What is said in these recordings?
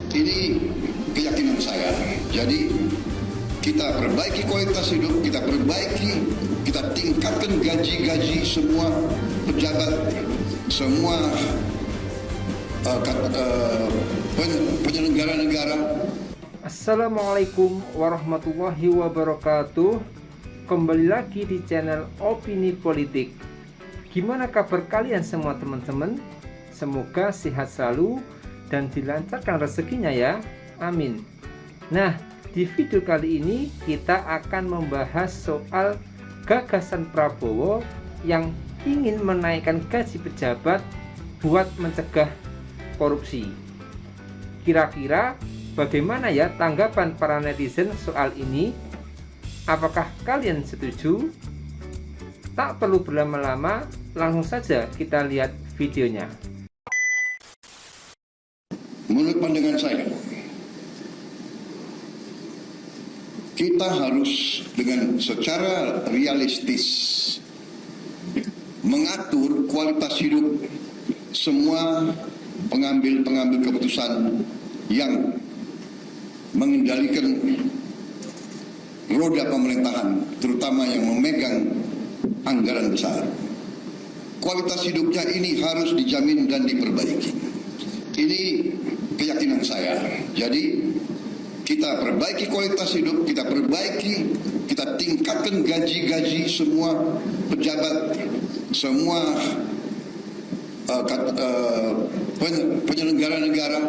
Ini keyakinan saya. Jadi kita perbaiki kualitas hidup, kita tingkatkan gaji-gaji semua pejabat, semua penyelenggara negara. Assalamualaikum warahmatullahi wabarakatuh. Kembali lagi di channel Opini Politik. Gimana kabar kalian semua teman-teman? Semoga sehat selalu dan dilancarkan rezekinya ya. Amin. Nah, di video kali ini kita akan membahas soal gagasan Prabowo yang ingin menaikkan gaji pejabat buat mencegah korupsi. Kira-kira bagaimana ya tanggapan para netizen soal ini? Apakah kalian setuju? Tak perlu berlama-lama, langsung saja kita lihat videonya. Menurut pandangan saya, kita harus dengan secara realistis mengatur kualitas hidup semua pengambil keputusan yang mengendalikan roda pemerintahan, terutama yang memegang anggaran besar. Kualitas hidupnya ini harus dijamin dan diperbaiki. Ini keyakinan saya. Jadi kita perbaiki kualitas hidup, kita tingkatkan gaji-gaji semua pejabat, semua penyelenggara negara.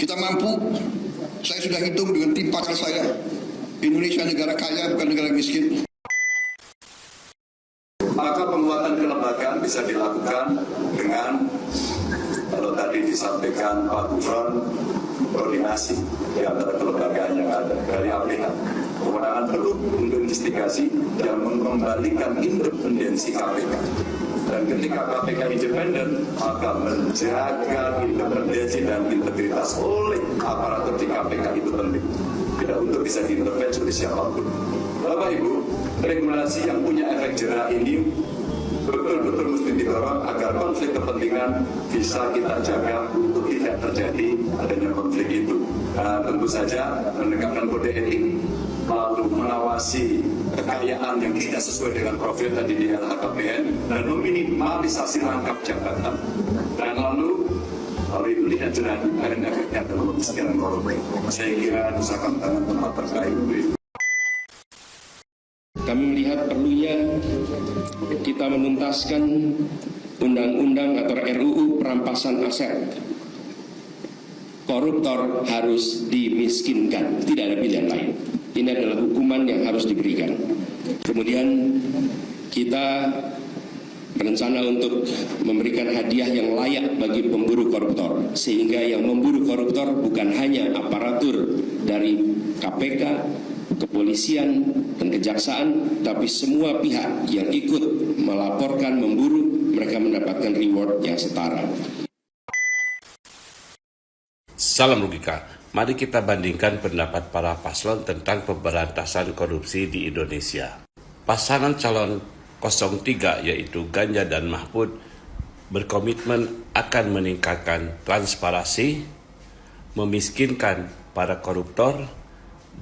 Kita mampu. Saya sudah hitung dengan tim pakar saya. Indonesia negara kaya, bukan negara miskin. Maka penguatan kelembagaan bisa dilakukan dengan, kalau tadi disampaikan Pak Gufron, koordinasi di antara kelembagaan yang ada dari APH. Kewenangan penuh untuk investigasi dan mengembalikan independensi KPK. Dan ketika KPK independen, maka menjaga independensi dan integritas oleh aparatur di KPK itu penting. Tidak untuk bisa diintervensi oleh siapapun. Bapak Ibu, regulasi yang punya efek jerah ini betul-betul mesti didorong agar konflik kepentingan bisa kita jaga untuk tidak terjadi adanya konflik itu. Tentu saja menegakkan kode etik, lalu mengawasi kekayaan yang tidak sesuai dengan profil tadi di LHKPN, dan meminimalisasi rangkap jabatan. Dan lalu kalau itu tidak jelas, ada efeknya dalam kemiskinan korupsi. Saya kira Nusa Kambangan tempat terbaik. Kami melihat perlunya kita menuntaskan undang-undang atau RUU perampasan aset. Koruptor harus dimiskinkan, tidak ada pilihan lain. Ini adalah hukuman yang harus diberikan. Kemudian kita berencana untuk memberikan hadiah yang layak bagi pemburu koruptor, sehingga yang memburu koruptor bukan hanya aparatur dari KPK, kepolisian, dan kejaksaan, tapi semua pihak yang ikut melaporkan memburu, mereka mendapatkan reward yang setara. Salam logika, mari kita bandingkan pendapat para paslon tentang pemberantasan korupsi di Indonesia. Pasangan calon 03 yaitu Ganjar dan Mahfud berkomitmen akan meningkatkan transparansi, memiskinkan para koruptor,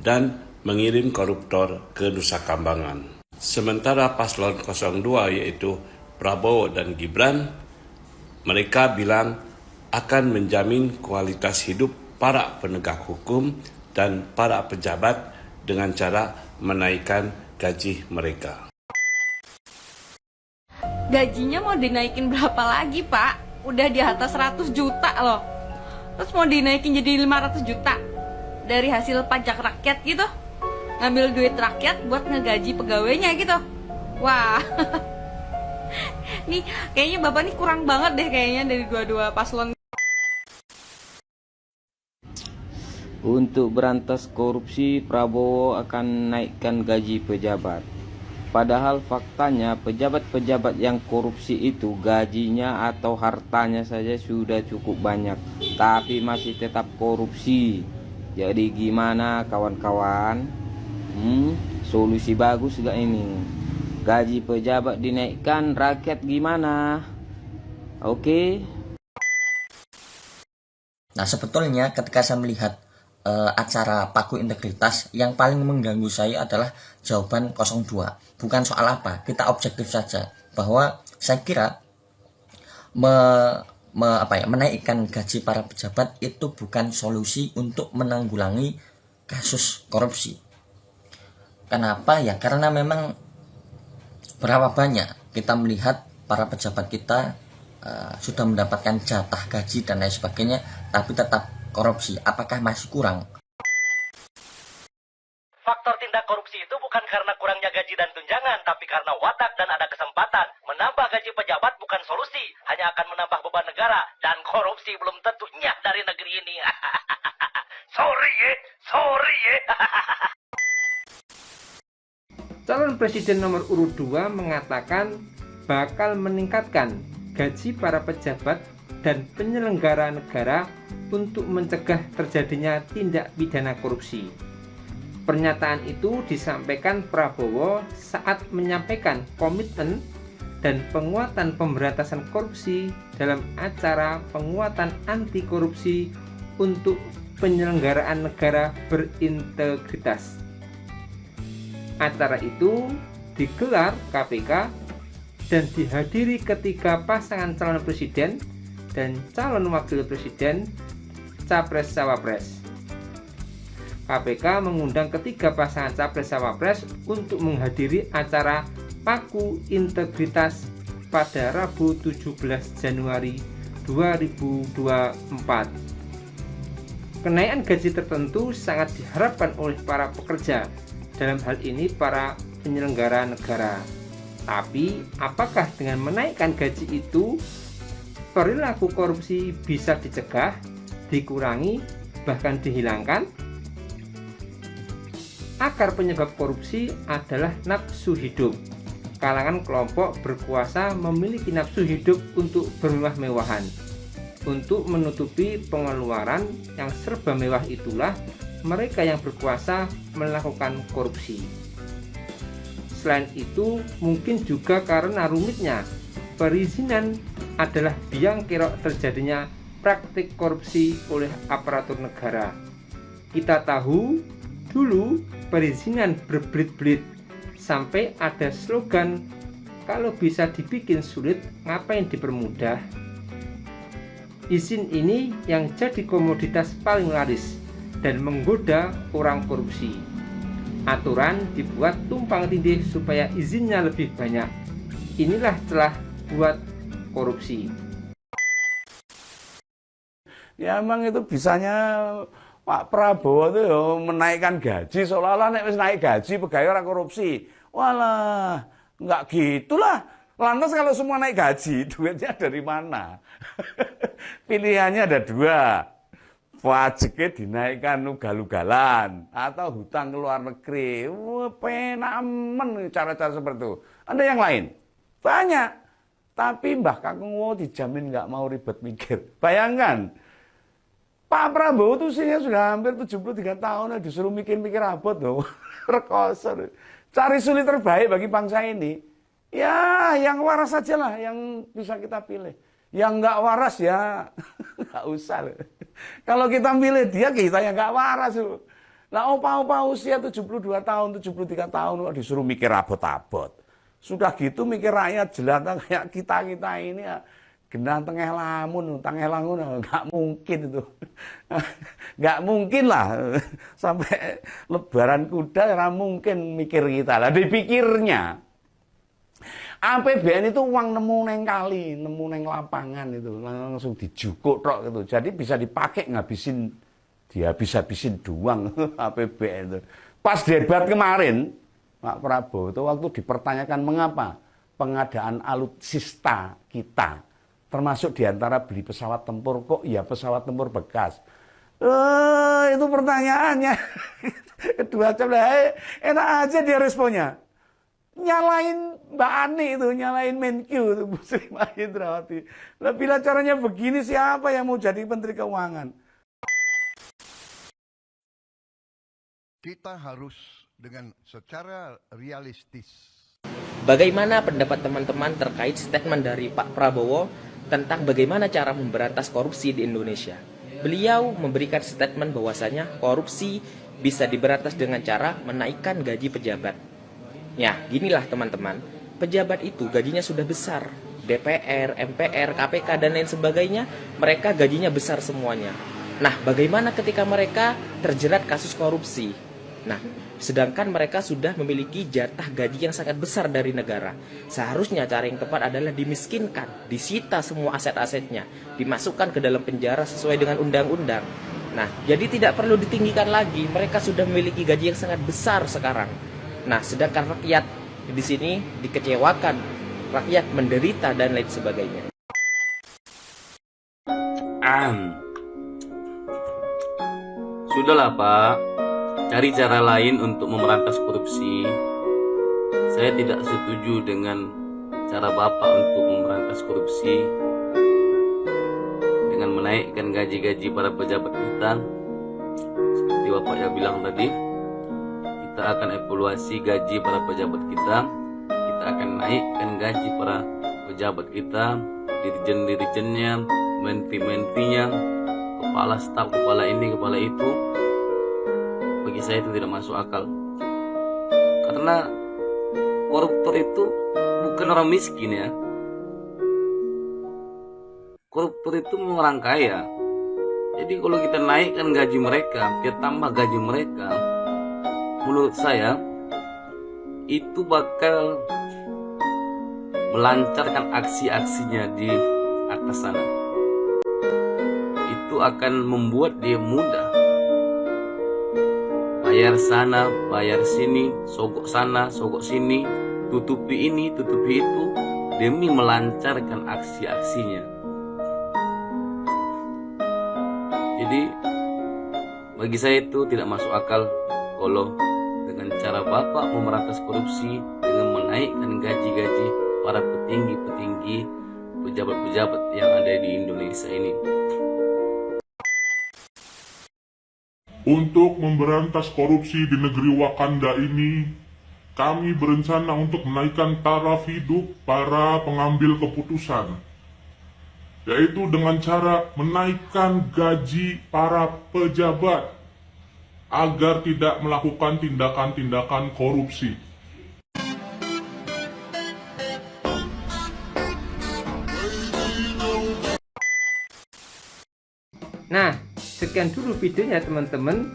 dan mengirim koruptor ke Nusa Kambangan. Sementara paslon 02 yaitu Prabowo dan Gibran, mereka bilang akan menjamin kualitas hidup para penegak hukum dan para pejabat dengan cara menaikkan gaji mereka. Gajinya mau dinaikin berapa lagi, Pak? Udah di atas 100 juta loh. Terus mau dinaikin jadi 500 juta dari hasil pajak rakyat gitu. Ngambil duit rakyat buat ngegaji pegawainya gitu. Wah. Nih, kayaknya Bapak nih kurang banget deh kayaknya dari dua-dua paslon. Untuk berantas korupsi, Prabowo akan naikkan gaji pejabat. Padahal faktanya pejabat-pejabat yang korupsi itu gajinya atau hartanya saja sudah cukup banyak, tapi masih tetap korupsi. Jadi gimana kawan-kawan? Solusi bagus gak ini? Gaji pejabat dinaikkan, rakyat gimana? Oke? Nah, sebetulnya ketika saya melihat acara Paku Integritas, yang paling mengganggu saya adalah jawaban 02. Bukan soal apa, kita objektif saja. Bahwa saya kira menaikkan gaji para pejabat itu bukan solusi untuk menanggulangi kasus korupsi. Kenapa ya? Karena memang berapa banyak kita melihat para pejabat kita sudah mendapatkan jatah gaji dan lain sebagainya, tapi tetap korupsi. Apakah masih kurang? Faktor tindak korupsi itu bukan karena kurangnya gaji dan tunjangan, tapi karena watak dan ada kesempatan. Menambah gaji pejabat bukan solusi, hanya akan menambah beban negara. Dan korupsi belum tentu nyah dari negeri ini. Sorry ya. Calon Presiden nomor urut 2 mengatakan bakal meningkatkan gaji para pejabat dan penyelenggara negara untuk mencegah terjadinya tindak pidana korupsi. Pernyataan itu disampaikan Prabowo saat menyampaikan komitmen dan penguatan pemberantasan korupsi dalam acara penguatan anti korupsi untuk penyelenggaraan negara berintegritas. Acara itu digelar KPK dan dihadiri ketiga pasangan calon presiden dan calon wakil presiden Capres-Cawapres. KPK mengundang ketiga pasangan Capres-Cawapres untuk menghadiri acara Paku Integritas pada Rabu 17 Januari 2024. Kenaikan gaji tertentu sangat diharapkan oleh para pekerja, dalam hal ini para penyelenggara negara. Tapi apakah dengan menaikkan gaji itu perilaku korupsi bisa dicegah, dikurangi, bahkan dihilangkan? Akar penyebab korupsi adalah nafsu hidup. Kalangan kelompok berkuasa memiliki nafsu hidup untuk bermewah-mewahan. Untuk menutupi pengeluaran yang serba mewah itulah mereka yang berkuasa melakukan korupsi. Selain itu, mungkin juga karena rumitnya perizinan adalah biang kerok terjadinya praktik korupsi oleh aparatur negara. Kita tahu dulu perizinan berbelit-belit sampai ada slogan, kalau bisa dibikin sulit ngapain dipermudah. Izin ini yang jadi komoditas paling laris dan menggoda orang korupsi. Aturan dibuat tumpang tindih supaya izinnya lebih banyak. Inilah celah buat korupsi. Ya emang itu bisanya Pak Prabowo itu ya menaikkan gaji, seolah-olah wis naik gaji pegawai orang korupsi. Walah, enggak gitulah. Lantas kalau semua naik gaji, duitnya dari mana? Pilihannya ada dua. Pajaknya dinaikkan ugal-ugalan atau hutang ke luar negeri. Wah, penamen cara-cara seperti itu. Ada yang lain? Banyak. Tapi Mbah Kakung dijamin nggak mau ribet mikir. Bayangkan, Pak Prabowo itu usianya sudah hampir 73 tahun, disuruh mikir-mikir abot loh. Rekoso. Cari sulit terbaik bagi bangsa ini. Ya, yang waras saja lah yang bisa kita pilih. Yang nggak waras ya nggak usah. Kalau kita milih dia, kita yang nggak waras. Lah opa-opa usia 72 tahun, 73 tahun disuruh mikir abot-abot. Sudah gitu mikir rakyat jelata kayak kita-kita ini ya. Genah tengah lamun nggak mungkin itu. Nggak mungkin lah. Sampai lebaran kuda nggak mungkin mikir kita lah. Dipikirnya APBN itu uang nemu neng kali, nemu neng lapangan itu. Langsung dijukuk tok gitu. Jadi bisa dipakai dihabis-habisin doang APBN itu. Pas debat kemarin, Pak Prabowo itu waktu dipertanyakan mengapa pengadaan alutsista kita termasuk diantara beli pesawat tempur, kok ya pesawat tempur bekas. Itu pertanyaannya. Kedua jam lah, enak aja dia responnya. Nyalain Mbak Ani itu, nyalain Menkyu itu, Bu Sri Mahindrawati. Lah bila caranya begini, siapa yang mau jadi Menteri Keuangan? Kita harus dengan secara realistis. Bagaimana pendapat teman-teman terkait statement dari Pak Prabowo tentang bagaimana cara memberantas korupsi di Indonesia? Beliau memberikan statement bahwasanya korupsi bisa diberantas dengan cara menaikkan gaji pejabat. Ya, ginilah teman-teman, pejabat itu gajinya sudah besar. DPR, MPR, KPK, dan lain sebagainya, mereka gajinya besar semuanya. Nah, bagaimana ketika mereka terjerat kasus korupsi? Nah, sedangkan mereka sudah memiliki jatah gaji yang sangat besar dari negara. Seharusnya cara yang tepat adalah dimiskinkan, disita semua aset-asetnya, dimasukkan ke dalam penjara sesuai dengan undang-undang. Nah, jadi tidak perlu ditinggikan lagi, mereka sudah memiliki gaji yang sangat besar sekarang. Nah, sedangkan rakyat di sini dikecewakan, rakyat menderita dan lain sebagainya. Sudahlah Pak, cari cara lain untuk memberantas korupsi. Saya tidak setuju dengan cara Bapak untuk memberantas korupsi dengan menaikkan gaji-gaji para pejabat kita. Seperti Bapak yang bilang tadi, kita akan evaluasi gaji para pejabat kita. Kita akan naikkan gaji para pejabat kita, dirjen-dirjennya, menteri-menterinya, kepala staf, kepala ini, kepala itu. Bagi saya itu tidak masuk akal. Karena koruptor itu bukan orang miskin ya. Koruptor itu orang kaya. Jadi kalau kita naikkan gaji mereka, kita tambah gaji mereka, menurut saya itu bakal melancarkan aksi-aksinya di atas sana. Itu akan membuat dia mudah bayar sana, bayar sini, sogok sana, sogok sini, tutupi ini, tutupi itu, demi melancarkan aksi-aksinya. Jadi bagi saya itu tidak masuk akal kalau dengan cara Bapak memberantas korupsi dengan menaikkan gaji-gaji para petinggi-petinggi, pejabat-pejabat yang ada di Indonesia ini. Untuk memberantas korupsi di negeri Wakanda ini, kami berencana untuk menaikkan taraf hidup para pengambil keputusan, yaitu dengan cara menaikkan gaji para pejabat agar tidak melakukan tindakan-tindakan korupsi. Nah, sekian dulu videonya teman-teman.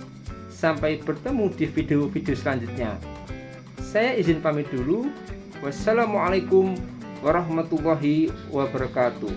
Sampai bertemu di video-video selanjutnya. Saya izin pamit dulu. Wassalamualaikum warahmatullahi wabarakatuh.